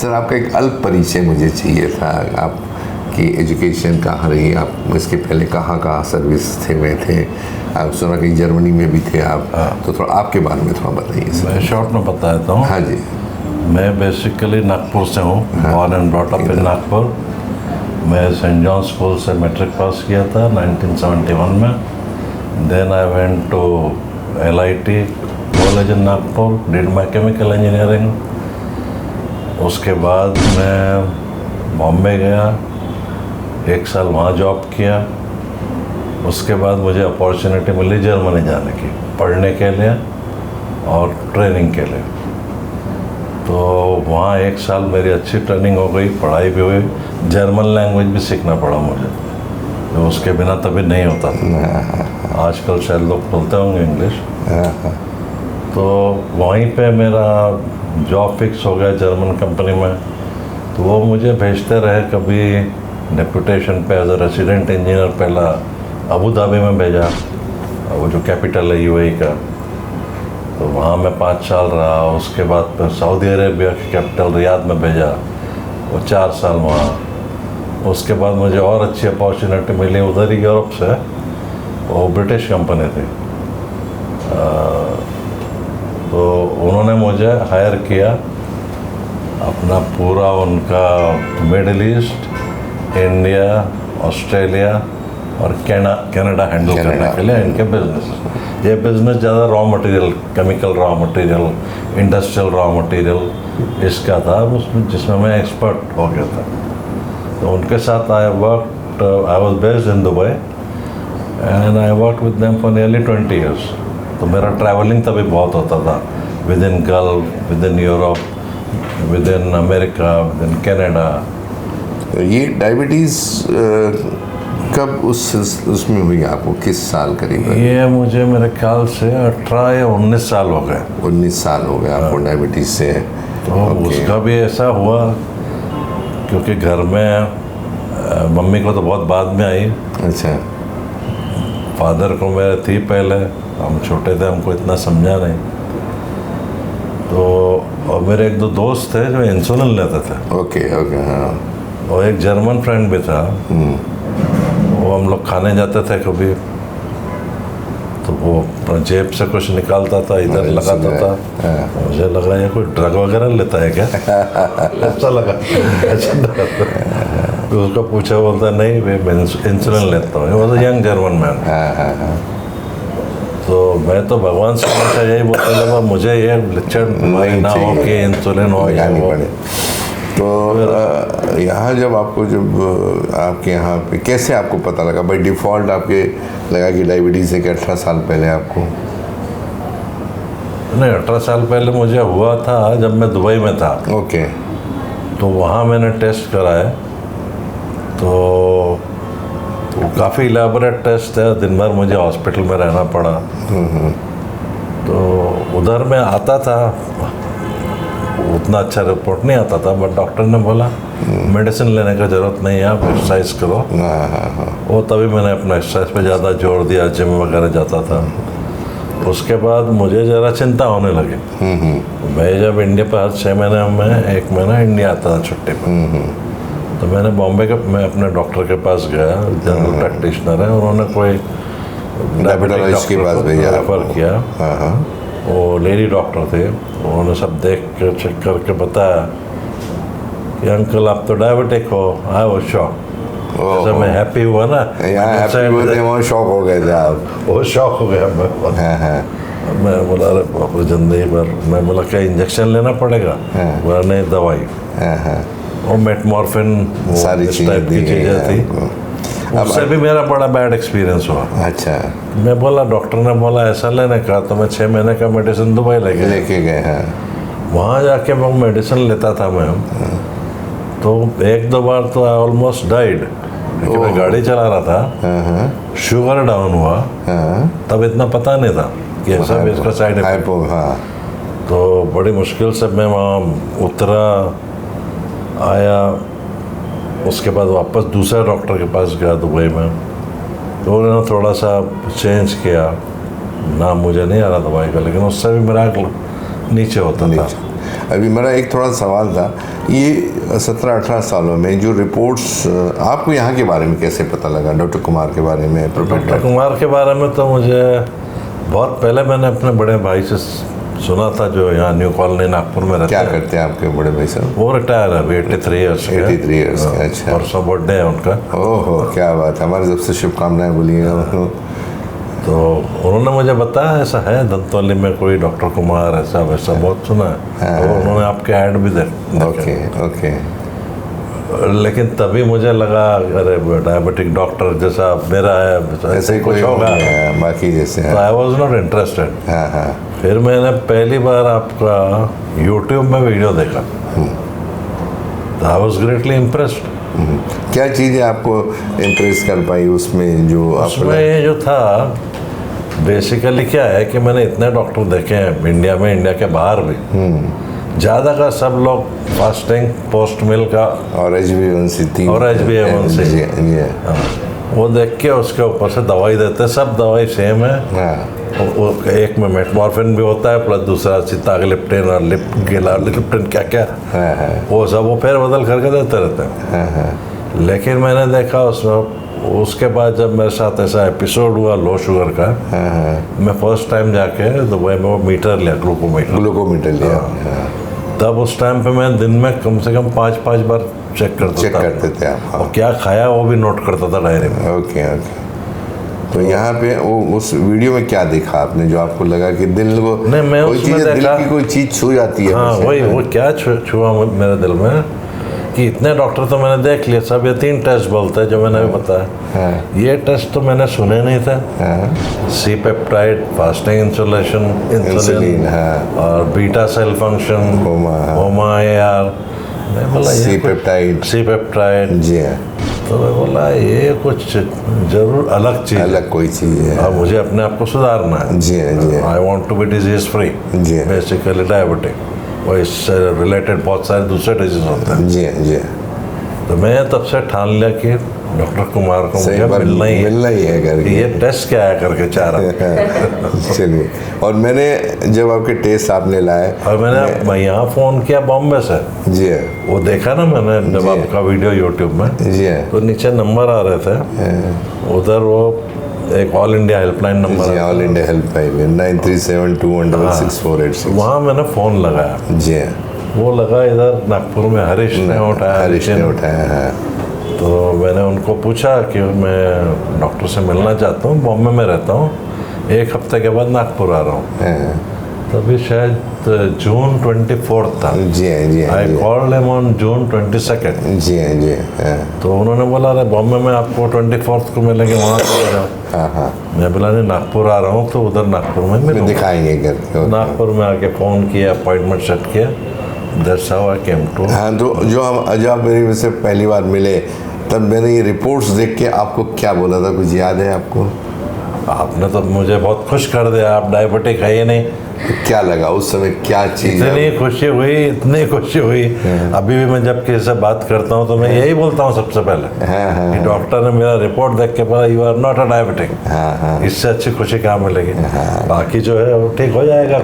Sir आपका एक अल्प परिचय मुझे चाहिए था, आपकी एजुकेशन कहाँ रही, आप इसके पहले कहाँ कहाँ सर्विस में थे, आप सुना कि जर्मनी में भी थे आप। तो थोड़ा आपके बारे में थोड़ा बताइए सर। मैं शॉर्ट में बता देता हूँ। हाँ जी। मैं बेसिकली नागपुर से हूँ, born and brought up in Nagpur. मैं सेंट जॉन स्कूल से मैट्रिक पास किया था 1971 में। Then I went to LIT college in Nagpur, did my chemical engineering. उसके बाद मैं बॉम्बे गया, 1 साल वहाँ जॉब किया। उसके बाद मुझे अपॉर्चुनिटी मिली जर्मनी जाने की, पढ़ने के लिए और ट्रेनिंग के लिए। तो वहाँ 1 साल मेरी अच्छी ट्रेनिंग हो गई, पढ़ाई भी हुई, जर्मन लैंग्वेज भी सीखना पड़ा मुझे, तो उसके बिना तभी नहीं होता था। आजकल शायद लोग बोलते होंगे इंग्लिश। तो वहीं पे मेरा जॉब फिक्स हो गया जर्मन कंपनी में। तो वो मुझे भेजते रहे, कभी डेपुटेशन पे एज अ रेसिडेंट इंजीनियर पहला अबू धाबी में भेजा, वो जो कैपिटल है UAE का। तो वहाँ मैं 5 साल रहा। उसके बाद फिर सऊदी अरेबिया की कैपिटल रियाद में भेजा, वो 4 साल वहाँ। उसके बाद मुझे और अच्छी अपॉर्चुनिटी मिली उधर ही यूरोप से, वो ब्रिटिश कंपनी थी। तो उन्होंने मुझे हायर किया, अपना पूरा उनका मिडिल ईस्ट, इंडिया, ऑस्ट्रेलिया और कनाडा हैंडल करने के लिए इनके बिजनेस। ये बिजनेस ज़्यादा raw material, chemical raw material, industrial raw material इसका था, उसमें जिसमें मैं एक्सपर्ट हो गया था। तो उनके साथ I was based in Dubai and I work with them for nearly 20 years। तो मेरा ट्रैवलिंग तभी बहुत होता था, with in gulf, with in Europe, with in America, with in Canada. ये डायबिटीज़ कब उसमें हुई आपको, किस साल करीब? ये मुझे मेरे ख्याल से 18 या 19 साल हो गए। 19 साल हो गए आपको डायबिटीज़ से। तो उसका भी ऐसा हुआ क्योंकि घर में मम्मी को तो बहुत बाद में आई। अच्छा। फादर को मेरे थी पहले, हम छोटे थे, हमको इतना समझा नहीं। तो और मेरे 1-2 दोस्त थे जो इंसुलिन लेते थे। ओके। हाँ। और एक जर्मन फ्रेंड भी था, वो हम लोग खाने जाते थे कभी, तो वो अपना जेब से कुछ निकालता था, इधर लगाता था। मुझे लगा ये कोई ड्रग वगैरह लेता है क्या? अच्छा लगा। तो उसको पूछा, बोलता नहीं मैं इंसुलिन लेता हूँ। वो तो यंग जर्मन मैन। तो मैं तो भगवान से हमेशा यही बोलता था, मुझे ये लिचड़ ना हो कि इंसुलिन हो या वो। तो यहाँ जब आपके यहाँ पे कैसे आपको पता लगा? बाई डिफ़ॉल्ट आपके लगा कि डायबिटीज़ है कि 18 साल पहले आपको? नहीं, 18 साल पहले मुझे हुआ था जब मैं दुबई में था। ओके। तो वहाँ मैंने टेस्ट कराए, तो वो काफ़ी इलेबोरेट टेस्ट है, दिन भर मुझे हॉस्पिटल में रहना पड़ा। तो उधर में आता था, उतना अच्छा रिपोर्ट नहीं आता था, बट डॉक्टर ने बोला मेडिसिन लेने का ज़रूरत नहीं है, आप एक्सरसाइज करो। वो तभी मैंने अपना एक्सरसाइज पे ज़्यादा जोर दिया, जिम वगैरह जाता था। उसके बाद मुझे ज़रा चिंता होने लगी। मैं जब इंडिया पर हर 6 महीने में 1 महीना इंडिया आता था छुट्टी पर। तो मैंने बॉम्बे के मैं अपने डॉक्टर के पास गया, जनरल प्रैक्टिशनर है, उन्होंने कोई डायबिटीज के पास रेफर किया। वो लेडी डॉक्टर थे, उन्होंने सब देख के चेक करके बताया कि अंकल आप तो डायबिटिक हो। I was shock. जैसे मैं हैप्पी हुआ ना, वहाँ शॉक हो गए थे आप? वो शॉक हो गया मैं बोला अरे बाप रे, जिंदगी भर। मैं बोला क्या इंजेक्शन लेना पड़ेगा? बोला नहीं, दवाई और मेटमॉर्फिन, सारी टाइप की चीज़ें थी। उससे भी मेरा बड़ा बैड एक्सपीरियंस हुआ। अच्छा। मैं बोला, डॉक्टर ने बोला ऐसा लेने का, तो मैं 6 महीने का मेडिसिन दुबई लेके गए। हाँ। वहाँ जाके वो मेडिसिन लेता था मैं, तो 1-2 बार तो आई ऑलमोस्ट डाइड। मैं गाड़ी चला रहा था, शुगर डाउन हुआ, तब इतना पता नहीं था कि ऐसा भी इसका साइड इफेक्ट। तो बड़ी मुश्किल से मैं वहाँ उतरा, आया। उसके बाद वापस दूसरे डॉक्टर के पास गया दुबई में, तो उन्होंने थोड़ा सा चेंज किया। नाम मुझे नहीं आ रहा दवाई का, लेकिन उससे भी मेरा नीचे होता था। अभी मेरा एक थोड़ा सवाल था, ये 17-18 सालों में जो रिपोर्ट्स आपको यहाँ के बारे में कैसे पता लगा, डॉक्टर कुमार के बारे में? डॉक्टर कुमार के बारे में तो मुझे बहुत पहले मैंने अपने बड़े भाई से सुना था, जो यहाँ न्यू कॉलोनी नागपुर में रहते क्या हैं। करते हैं आपके बड़े भाई साहब? वो रिटायर है अभी 83 ईयर्स के। 83 ईयर्स के, अच्छा। परसों बर्थडे है उनका। ओहो, क्या बात है, हमारी तरफ से शुभकामनाएं बोलिएगा उनको। तो उन्होंने मुझे बताया ऐसा है दंतौली में कोई डॉक्टर कुमार, ऐसा वैसा बहुत सुना है। तो उन्होंने आपके ऐड भी देखे। Okay okay. लेकिन तभी मुझे लगा अरे डायबिटिक डॉक्टर जैसा मेरा है ऐसे कुछ होगा, बाकी जैसे तो आई वॉज नॉट इंटरेस्टेड। हाँ हाँ। फिर मैंने पहली बार आपका यूट्यूब में वीडियो देखा, तो आई वॉज ग्रेटली इम्प्रेस्ड। क्या चीज़ें आपको इम्प्रेस कर पाई उसमें, जो उसमें ये जो था बेसिकली क्या है कि मैंने इतने डॉक्टर देखे हैं इंडिया में, इंडिया के बाहर भी, ज़्यादा का सब लोग फास्टिंग, पोस्ट मिल का और HbA1c और HbA1c। जी जी। वो देख के उसके ऊपर से दवाई देते, सब दवाई सेम है। हाँ वो एक में मेटमॉर्फिन भी होता है, प्लस दूसरा सिताग्लिप्टिन और लिप्टिन क्या क्या, हाँ हाँ वो सब वो फेर बदल करके देते रहते हैं। हाँ हाँ। लेकिन मैंने देखा उसमें, उसके बाद जब मेरे साथ ऐसा एपिसोड हुआ लो शुगर का, मैं फर्स्ट टाइम जाके दुबई में वो मीटर लिया, ग्लूकोमीटर लिया। हाँ। तब उस टाइम पे मैं दिन में कम से कम 5 बार चेक करते थे आप? हाँ। और क्या खाया वो भी नोट करता था डायरी में। Okay okay. तो यहाँ पे वो उस वीडियो में क्या देखा आपने जो आपको लगा कि दिल को नहीं, मैं कोई उसमें चीज़ दिल देखा, की कोई चीज़ छू जाती है? हाँ वही, वो क्या छुआ मेरे दिल में कि इतने डॉक्टर तो मैंने देख लिए, सब ये 3 टेस्ट बोलते हैं जो मैंने अभी बताया। ये टेस्ट तो मैंने सुने नहीं थे। सी पेप्टाइड, फास्टिंग इंसुलिन, और बीटा सेल फंक्शन, होमा AR। मैं बोला सी पेप्टाइड जी। तो मैं बोला ये कुछ जरूर अलग चीज़, अलग कोई चीज़ है और मुझे अपने आप को सुधारना है। जी जी। I want to be disease free, जी। बेसिकली डायबिटिक, और इससे रिलेटेड बहुत सारे दूसरे डिजीज होते हैं। जी जी। तो मैं तब से ठान लिया कि डॉक्टर कुमार को मुझे मिलना ही है करके। ये टेस्ट क्या है करके चाह रहा। चलिए, और मैंने जब आपके टेस्ट आपने लाए, और मैं यहाँ फ़ोन किया बॉम्बे से। जी। वो देखा ना मैंने जब आपका वीडियो यूट्यूब में, जी, तो नीचे नंबर आ रहे थे उधर, वो एक all India helpline number, all India helpline 9372166486। वहाँ मैंने फ़ोन लगाया। जी। वो लगा इधर नागपुर में हरीश ने उठाया है। तो मैंने उनको पूछा कि मैं डॉक्टर से मिलना चाहता हूँ, बॉम्बे में रहता हूँ, 1 हफ्ते के बाद नागपुर आ रहा हूँ। तभी शायद जून 24 था। जी जी। I called him on June 22। जी जी। तो उन्होंने बोला अरे बॉम्बे में आपको 24 को मिलेंगे, वहाँ चले जाओ। हाँ हाँ। मैं बोला नहीं, नागपुर आ रहा हूँ, तो उधर नागपुर में मिलूंगा, दिखाएंगे करके। नागपुर में आके फ़ोन किया, अपॉइंटमेंट सेट किया, that's how I came to. हाँ, तो जो आप मेरे से पहली बार मिले, तब मैंने ये रिपोर्ट्स देख के आपको क्या बोला था, कुछ याद है आपको? आपने तो मुझे बहुत खुश कर दिया, आप डायबिटिक है ही नहीं। क्या लगा उस समय, क्या चीज़? इतनी खुशी हुई। अभी भी मैं जब किसी से बात करता हूँ तो मैं यही बोलता हूँ सबसे पहले कि डॉक्टर ने मेरा रिपोर्ट देख के बोला you are not a diabetic. इससे अच्छी खुशी कहाँ मिलेगी? बाकी जो है वो ठीक हो जाएगा,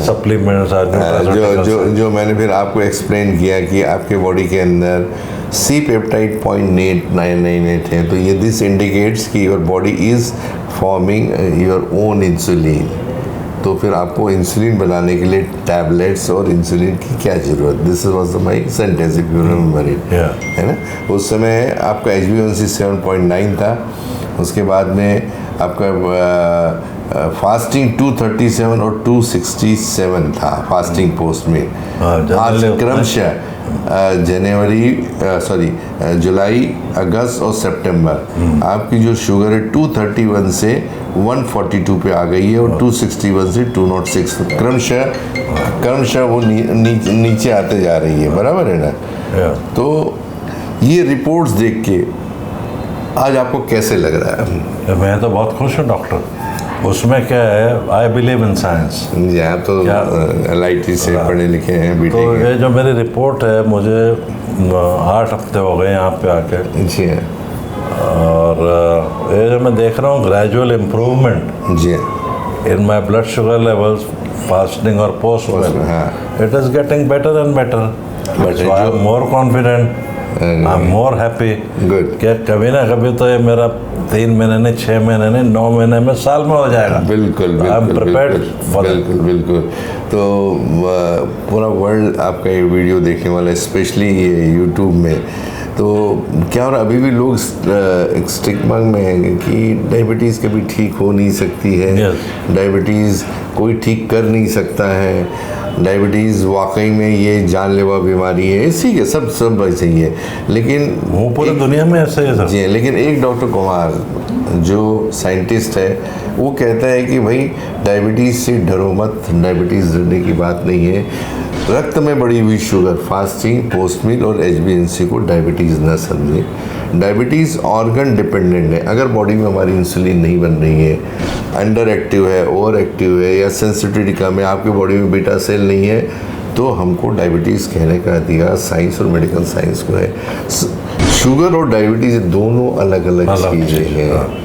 सप्लीमेंट्स। जो मैंने फिर आपको एक्सप्लेन किया कि आपके बॉडी के अंदर सी पेप्टाइड 0.998 है, तो ये दिस इंडिकेट्स कि your body is forming your own insulin. तो फिर आपको इंसुलिन बनाने के लिए टैबलेट्स और इंसुलिन की क्या ज़रूरत? This was my sentence, if you remember it, है ना? उस समय आपका HbA1c 7.9 था, उसके बाद में आपका फास्टिंग 237 और 267 था फास्टिंग पोस्ट में। आज क्रमशः जुलाई, अगस्त और सितंबर आपकी जो शुगर है 231 से 142 पे आ गई है, और 261 से 206 क्रमशः वो नीचे आते जा रही है, बराबर है ना? तो ये रिपोर्ट्स देख के आज आपको कैसे लग रहा है? मैं तो बहुत खुश हूँ डॉक्टर। उसमें क्या है, आई बिलीव इन साइंस। जी, आप तो LIT से पढ़े लिखे हैं, BTech। तो ये जो मेरी रिपोर्ट है, मुझे 8 हफ्ते हो गए यहाँ पे आके। जी। और ये जो मैं देख रहा हूँ gradual improvement ji in my blood sugar levels fasting or post well, हाँ। it is getting better and better. But So I am more confident. I'm more happy. Good. कि कभी ना कभी तो ये मेरा 3 महीने नहीं, 6 महीने नहीं, 9 महीने में, साल में हो जाएगा. बिल्कुल I'm बिल्कुल prepared for it. बिल्कुल बिल्कुल. तो पूरा वर्ल्ड आपका ये वीडियो देखने वाला है, स्पेशली ये यूट्यूब में. तो क्या, और अभी भी लोग एक स्टिग्मा में हैं कि डायबिटीज़ कभी ठीक हो नहीं सकती है. Yes. डायबिटीज़ कोई ठीक कर नहीं सकता है. डायबिटीज़ वाकई में ये जानलेवा बीमारी है. इसी के सब ऐसे ही है. लेकिन वो पूरी दुनिया में ऐसे है सर. जी, लेकिन एक डॉक्टर कुमार जो साइंटिस्ट है वो कहता है कि भाई डायबिटीज़ से डरो मत, डायबिटीज़ डरने की बात नहीं है. रक्त में बढ़ी हुई शुगर, फास्टिंग, पोस्ट मील और HbA1c को डायबिटीज़ न समझे. डायबिटीज़ ऑर्गन डिपेंडेंट है. अगर बॉडी में हमारी इंसुलिन नहीं बन रही है, अंडर एक्टिव है, ओवर एक्टिव है, या सेंसिटिविटी कम है, आपकी बॉडी में बीटा सेल नहीं है, तो हमको डायबिटीज़ कहने का अधिकार साइंस और मेडिकल साइंस को है. शुगर और डायबिटीज़ दोनों अलग अलग चीज़ें हैं.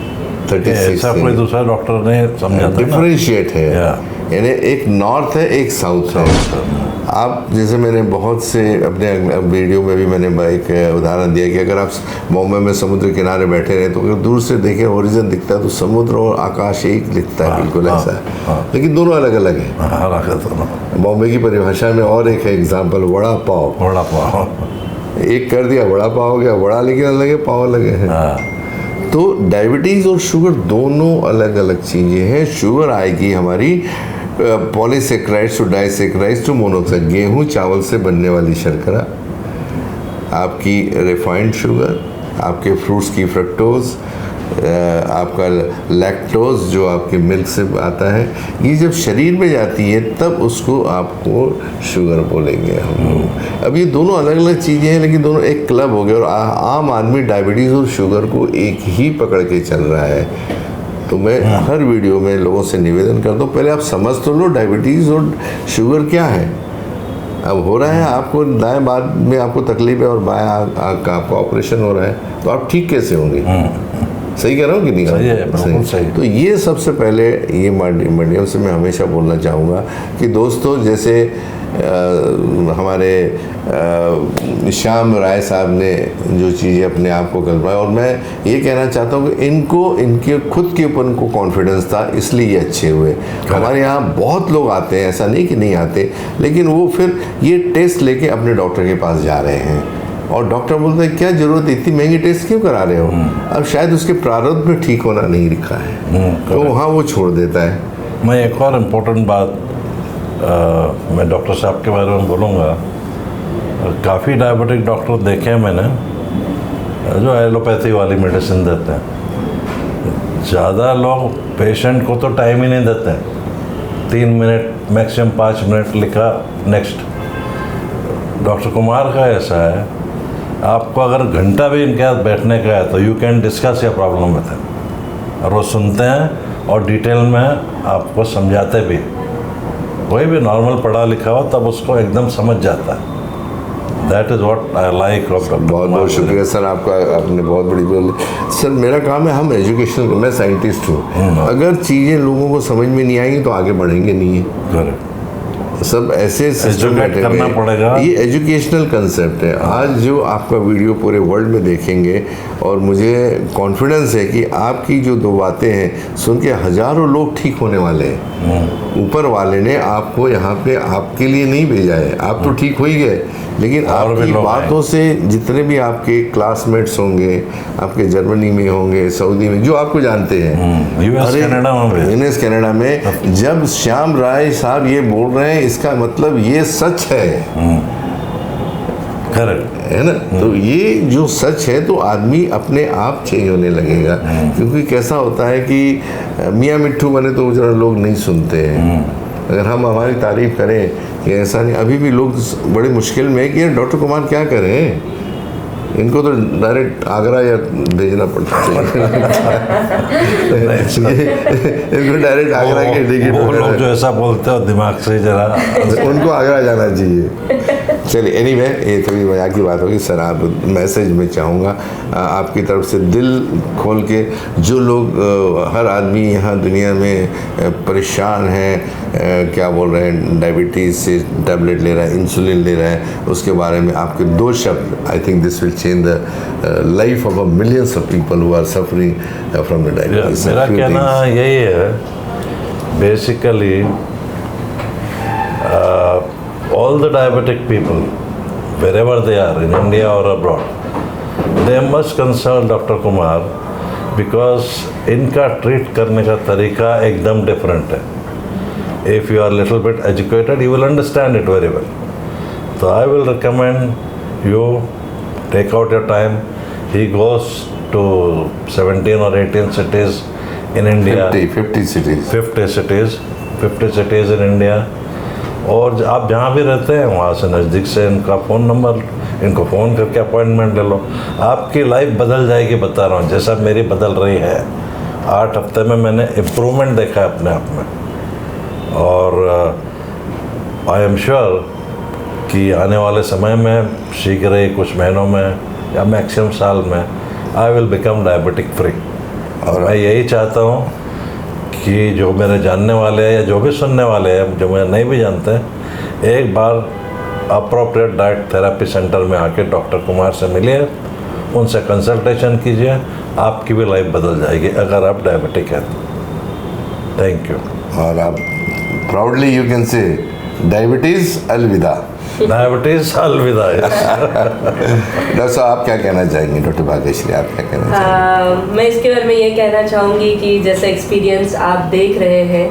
36 ऐसा कोई दूसरा डॉक्टर ने समझा था. डिफरेंशिएट है. Yeah. यानी एक नॉर्थ है, एक साउथ है. आप जैसे मैंने बहुत से अपने वीडियो में भी मैंने एक उदाहरण दिया कि अगर आप बॉम्बे में समुद्र किनारे बैठे रहे तो अगर दूर से देखें होरिजन दिखता है तो समुद्र और आकाश एक दिखता है. बिल्कुल ऐसा है. लेकिन दोनों अलग अलग हैं. बॉम्बे की परिभाषा में और एक है एग्जाम्पल, वड़ा पाव. वड़ा पाव एक कर दिया वड़ा पाव हो गया. वड़ा लेकिन अलग है, पाव अलग है. तो डायबिटीज़ और शुगर दोनों अलग अलग चीज़ें हैं. शुगर आएगी हमारी polysaccharides to disaccharides to monoxide, गेहूं चावल से बनने वाली शर्करा, आपकी रिफाइंड शुगर, आपके फ्रूट्स की फ्रक्टोज, आपका लैक्टोज जो आपके मिल्क से आता है. ये जब शरीर में जाती है तब उसको आपको शुगर बोलेंगे हम. अब ये दोनों अलग अलग चीज़ें हैं लेकिन दोनों एक क्लब हो गए और आम आदमी डायबिटीज़ और शुगर को एक ही पकड़ के चल रहा है. तो मैं हर वीडियो में लोगों से निवेदन करता हूँ, पहले आप समझ तो लो डायबिटीज़ और शुगर क्या है. अब हो रहा है आपको दाएं बात में आपको तकलीफ है और बाएं आँख का आपका ऑपरेशन हो रहा है, तो आप ठीक कैसे होंगे. सही कह रहा हूँ कि नहीं? सही है, बिल्कुल सही. तो ये सबसे पहले ये माध्यम से मैं हमेशा बोलना चाहूँगा कि दोस्तों, जैसे हमारे श्याम राय साहब ने जो चीज़ें अपने आप को करवाई, और मैं ये कहना चाहता हूँ कि इनके खुद के ऊपर उनको कॉन्फिडेंस था, इसलिए ये अच्छे हुए. हमारे यहाँ बहुत लोग आते हैं, ऐसा नहीं कि नहीं आते, लेकिन वो फिर ये टेस्ट लेके अपने डॉक्टर के पास जा रहे हैं और डॉक्टर बोलते हैं क्या ज़रूरत है, इतनी महंगी टेस्ट क्यों करा रहे हो. अब शायद उसके प्रारब्ध में ठीक होना नहीं लिखा है, तो वहाँ वो छोड़ देता है. मैं एक और इम्पोर्टेंट बात मैं डॉक्टर साहब के बारे में बोलूँगा. काफ़ी डायबिटिक डॉक्टर देखे हैं मैंने जो एलोपैथी वाली मेडिसिन देते हैं. ज़्यादा लोग पेशेंट को तो टाइम ही नहीं देते हैं. 3 मिनट मैक्सिमम 5 मिनट लिखा, नेक्स्ट. डॉक्टर कुमार का ऐसा है, आपको अगर घंटा भी इनके साथ बैठने का है तो यू कैन डिस्कस या प्रॉब्लम विद हिम, और वो सुनते हैं और डिटेल में आपको समझाते भी. कोई भी नॉर्मल पढ़ा लिखा हो तब उसको एकदम समझ जाता है. That is what I like of doctor. बहुत बहुत शुक्रिया सर आपका. आपने बहुत बड़ी बोल. सर मेरा काम है, हम एजुकेशनल, मैं साइंटिस्ट हूँ. अगर चीज़ें लोगों को समझ में नहीं आएंगी तो आगे बढ़ेंगे नहीं. करेक्ट. सब ऐसे एजुकेट करना पड़ेगा. ये एजुकेशनल कंसेप्ट है. आज जो आपका वीडियो पूरे वर्ल्ड में देखेंगे और मुझे कॉन्फिडेंस है कि आपकी जो 2 बातें हैं सुन के हज़ारों लोग ठीक होने वाले हैं. ऊपर वाले ने आपको यहाँ पे आपके लिए नहीं भेजा है. आप तो ठीक हो ही गए, लेकिन आपकी बातों से जितने भी आपके क्लासमेट्स होंगे, आपके जर्मनी में होंगे, सऊदी में, जो आपको जानते हैं, यूएस कनाडा में, जब श्याम राय साहब ये बोल रहे हैं इसका मतलब ये सच है. करेक्ट है ना. तो ये जो सच है तो आदमी अपने आप चेंज होने लगेगा. क्योंकि कैसा होता है कि मियाँ मिट्ठू बने तो जरा लोग नहीं सुनते हैं. अगर हम हमारी तारीफ करें कि ऐसा नहीं, अभी भी लोग बड़ी मुश्किल में है कि डॉक्टर कुमार क्या करें, इनको तो डायरेक्ट आगरा या भेजना पड़ता है. इनको डायरेक्ट आगरा के टिकट. वो लोग जो ऐसा बोलते हो दिमाग से जरा उनको आगरा जाना चाहिए. चलिए एनीवे, ये थोड़ी मजाक की बात होगी सर। आप मैसेज में चाहूँगा आपकी तरफ से दिल खोल के, जो लोग हर आदमी यहाँ दुनिया में परेशान है, क्या बोल रहे हैं, डायबिटीज़ से टैबलेट ले रहा है, इंसुलिन ले रहा है, उसके बारे में आपके 2 शब्द। I think this will change the life of a millions of people who are suffering from the diabetes. मेरा कहना यही है, basically all the diabetic people, wherever they are, in India or abroad, they must consult Dr. Kumar, because इनका treat करने का तरीका एकदम different है. If you are little bit educated, you will understand it very well. So I will recommend you take out your time. He goes to 17 or 18 cities in India. 50 cities. 50 cities in India. और आप जहाँ भी रहते हैं वहाँ से नज़दीक से इनका फ़ोन नंबर, इनको फ़ोन करके अपॉइंटमेंट ले लो. आपकी लाइफ बदल जाएगी, बता रहा हूँ, जैसा मेरी बदल रही है. 8 हफ्ते में मैंने इम्प्रूवमेंट देखा है अपने आप में. और आई एम श्योर कि आने वाले समय में, शीघ्र ही कुछ महीनों में या मैक्सिमम साल में, I will become diabetic free. और मैं यही चाहता हूँ कि जो मेरे जानने वाले हैं या जो भी सुनने वाले हैं, जो मैं नहीं भी जानते हैं, एक बार अप्रोप्रिएट डाइट थेरेपी सेंटर में आके डॉक्टर कुमार से मिलिए, उनसे कंसल्टेशन कीजिए. आपकी भी लाइफ बदल जाएगी अगर आप डायबिटिक हैं. Thank you. और आप proudly you can say diabetes अलविदा. डायबिटीज अलविदा. डॉक्टर साहब आप क्या कहना चाहेंगे? डॉक्टर भाग्यश्री आप क्या कहना चाहेंगे? मैं इसके बारे में ये कहना चाहूँगी कि जैसा एक्सपीरियंस आप देख रहे हैं,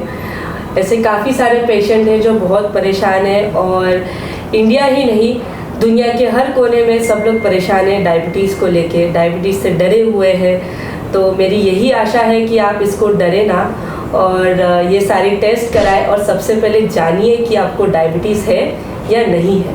ऐसे काफ़ी सारे पेशेंट हैं जो बहुत परेशान हैं, और इंडिया ही नहीं, दुनिया के हर कोने में सब लोग परेशान हैं डायबिटीज़ को लेके, डायबिटीज़ से डरे हुए हैं. तो मेरी यही आशा है कि आप इसको डरे ना, और ये सारी टेस्ट कराएं, और सबसे पहले जानिए कि आपको डायबिटीज़ है या नहीं है.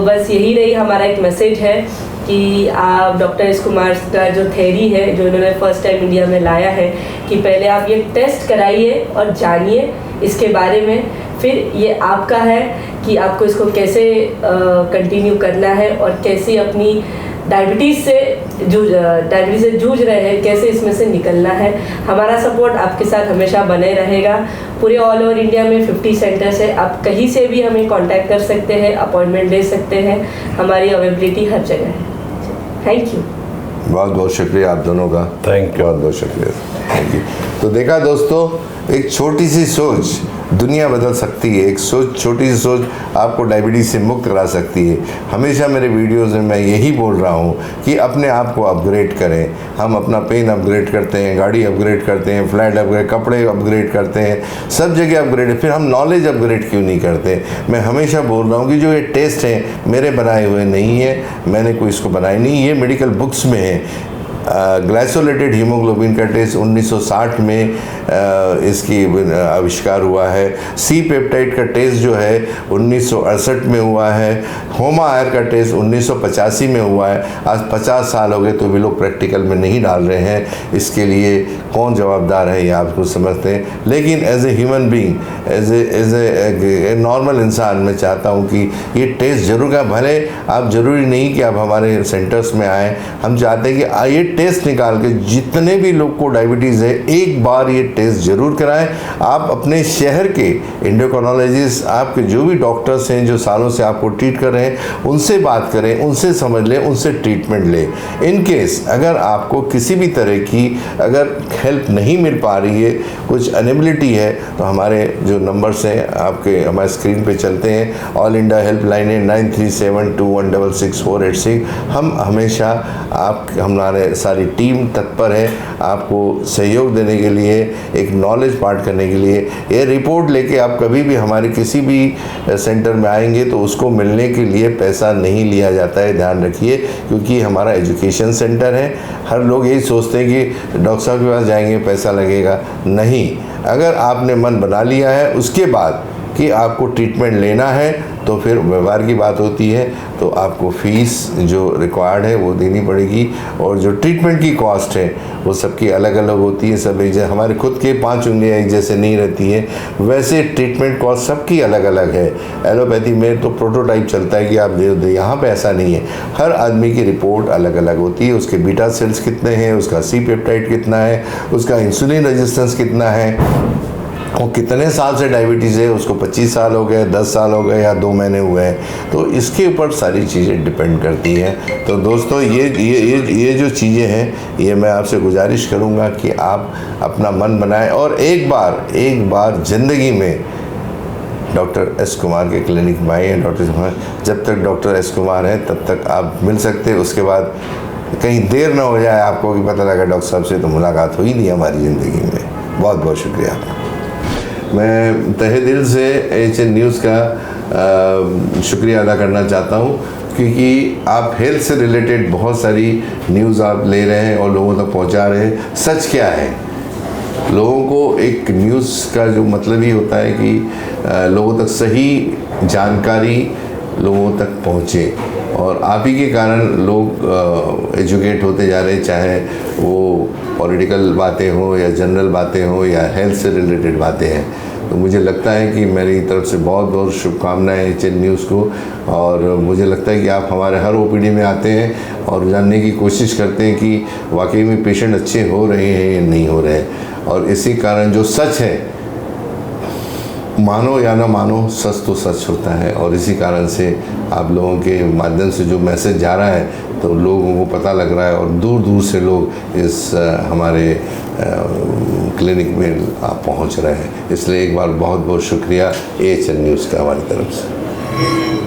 बस यही रही हमारा एक मैसेज है कि आप डॉक्टर एस कुमार का जो थ्योरी है, जो इन्होंने फर्स्ट टाइम इंडिया में लाया है, कि पहले आप ये टेस्ट कराइए और जानिए इसके बारे में. फिर ये आपका है कि आपको इसको कैसे कंटिन्यू करना है, और कैसे अपनी डायबिटीज़ से जूझ रहे हैं, कैसे इसमें से निकलना है. हमारा सपोर्ट आपके साथ हमेशा बने रहेगा. पूरे ऑल ओवर इंडिया में 50 सेंटर्स है. आप कहीं से भी हमें कांटेक्ट कर सकते हैं, अपॉइंटमेंट ले सकते हैं. हमारी अवेलेबिलिटी हर जगह है. Thank you. बहुत बहुत शुक्रिया आप दोनों का. Thank you. बहुत बहुत शुक्रिया. Thank you. तो देखा दोस्तों, एक छोटी सी सोच दुनिया बदल सकती है. एक छोटी सी सोच आपको डायबिटीज़ से मुक्त करा सकती है. हमेशा मेरे वीडियोज़ में मैं यही बोल रहा हूँ कि अपने आप को अपग्रेड करें. हम अपना पेन अपग्रेड करते हैं, गाड़ी अपग्रेड करते हैं, फ्लैट अपग्रेड, कपड़े अपग्रेड करते हैं, सब जगह अपग्रेड. फिर हम नॉलेज अपग्रेड क्यों नहीं करते? मैं हमेशा बोल रहा हूँ कि जो ये टेस्ट हैं मेरे बनाए हुए नहीं है, मैंने कोई इसको बनाए नहीं, ये मेडिकल बुक्स में है. ग्लाइसोलेटेड हीमोग्लोबिन का टेस्ट 1960 में इसकी आविष्कार हुआ है. सी पेप्टाइड का टेस्ट जो है 1968 में हुआ है. होमा आयर का टेस्ट 1985 में हुआ है. आज 50 साल हो गए तो भी लोग प्रैक्टिकल में नहीं डाल रहे हैं. इसके लिए कौन जवाबदार है ये आपको समझते हैं. लेकिन as a human being, as a normal इंसान, मैं चाहता हूँ कि ये टेस्ट जरूर का, भले आप ज़रूरी नहीं कि आप हमारे सेंटर्स में आएँ. हम चाहते हैं कि ये टेस्ट निकाल के जितने भी लोग को डायबिटीज़ है, एक बार ये टेस्ट ज़रूर कराएं. आप अपने शहर के एंडोक्राइनोलॉजिस्ट, आपके जो भी डॉक्टर्स हैं जो सालों से आपको ट्रीट कर रहे हैं, उनसे बात करें, उनसे समझ लें, उनसे ट्रीटमेंट लें. इन केस अगर आपको किसी भी तरह की अगर हेल्प नहीं मिल पा रही है, कुछ अनेबिलिटी है, तो हमारे जो नंबर्स हैं आपके हमारे स्क्रीन पे चलते हैं. ऑल इंडिया हेल्पलाइन है 9372166486. हम हमेशा हमारे सारी टीम तत्पर है आपको सहयोग देने के लिए, एक नॉलेज पार्ट करने के लिए. ये रिपोर्ट लेके आप कभी भी हमारे किसी भी सेंटर में आएंगे तो उसको मिलने के लिए पैसा नहीं लिया जाता है, ध्यान रखिए, क्योंकि हमारा एजुकेशन सेंटर है. हर लोग यही सोचते हैं कि डॉक्टर साहब के पास जाएंगे पैसा लगेगा. नहीं, अगर आपने मन बना लिया है, उसके बाद कि आपको ट्रीटमेंट लेना है तो फिर व्यवहार की बात होती है, तो आपको फ़ीस जो रिक्वायर्ड है वो देनी पड़ेगी, और जो ट्रीटमेंट की कॉस्ट है वो सबकी अलग अलग होती है। सब एक जैसे, हमारे खुद के 5 उंगलियाँ एक जैसे नहीं रहती हैं, वैसे ट्रीटमेंट कॉस्ट सबकी अलग अलग है। एलोपैथी में तो प्रोटोटाइप चलता है कि आप दे, यहाँ पे ऐसा नहीं है। हर आदमी की रिपोर्ट अलग अलग होती है, उसके बीटा सेल्स कितने हैं, उसका सी पेप्टाइड कितना है, उसका इंसुलिन रेजिस्टेंस कितना है, वो कितने साल से डायबिटीज़ है, उसको 25 साल हो गए, 10 साल हो गए या 2 महीने हुए हैं, तो इसके ऊपर सारी चीज़ें डिपेंड करती हैं। तो दोस्तों ये जो चीज़ें हैं, ये मैं आपसे गुजारिश करूँगा कि आप अपना मन बनाएं और एक बार ज़िंदगी में डॉक्टर एस कुमार के क्लिनिक में आइए। जब तक डॉक्टर एस कुमार हैं तब तक आप मिल सकते हैं, उसके बाद कहीं देर ना हो जाए आपको कि पता लगा डॉक्टर साहब से तो मुलाकात हुई नहीं हमारी ज़िंदगी में। बहुत बहुत शुक्रिया। मैं तहे दिल से AHN न्यूज़ का शुक्रिया अदा करना चाहता हूँ, क्योंकि आप हेल्थ से रिलेटेड बहुत सारी न्यूज़ आप ले रहे हैं और लोगों तक पहुँचा रहे हैं। सच क्या है, लोगों को एक न्यूज़ का जो मतलब ही होता है कि लोगों तक सही जानकारी लोगों तक पहुँचे, और आप ही के कारण लोग एजुकेट होते जा रहे हैं, चाहे वो पॉलिटिकल बातें हो या जनरल बातें हो या हेल्थ से रिलेटेड बातें हैं। तो मुझे लगता है कि मेरी तरफ से बहुत बहुत शुभकामनाएं AHN न्यूज़ को, और मुझे लगता है कि आप हमारे हर OPD में आते हैं और जानने की कोशिश करते हैं कि वाकई में पेशेंट अच्छे हो रहे हैं या नहीं हो रहे हैं, और इसी कारण जो सच है, मानो या ना मानो, सच तो सच होता है, और इसी कारण से आप लोगों के माध्यम से जो मैसेज जा रहा है तो लोगों को पता लग रहा है, और दूर दूर से लोग इस हमारे क्लिनिक में आप पहुंच रहे हैं। इसलिए एक बार बहुत बहुत शुक्रिया AHN न्यूज़ का हमारी तरफ से।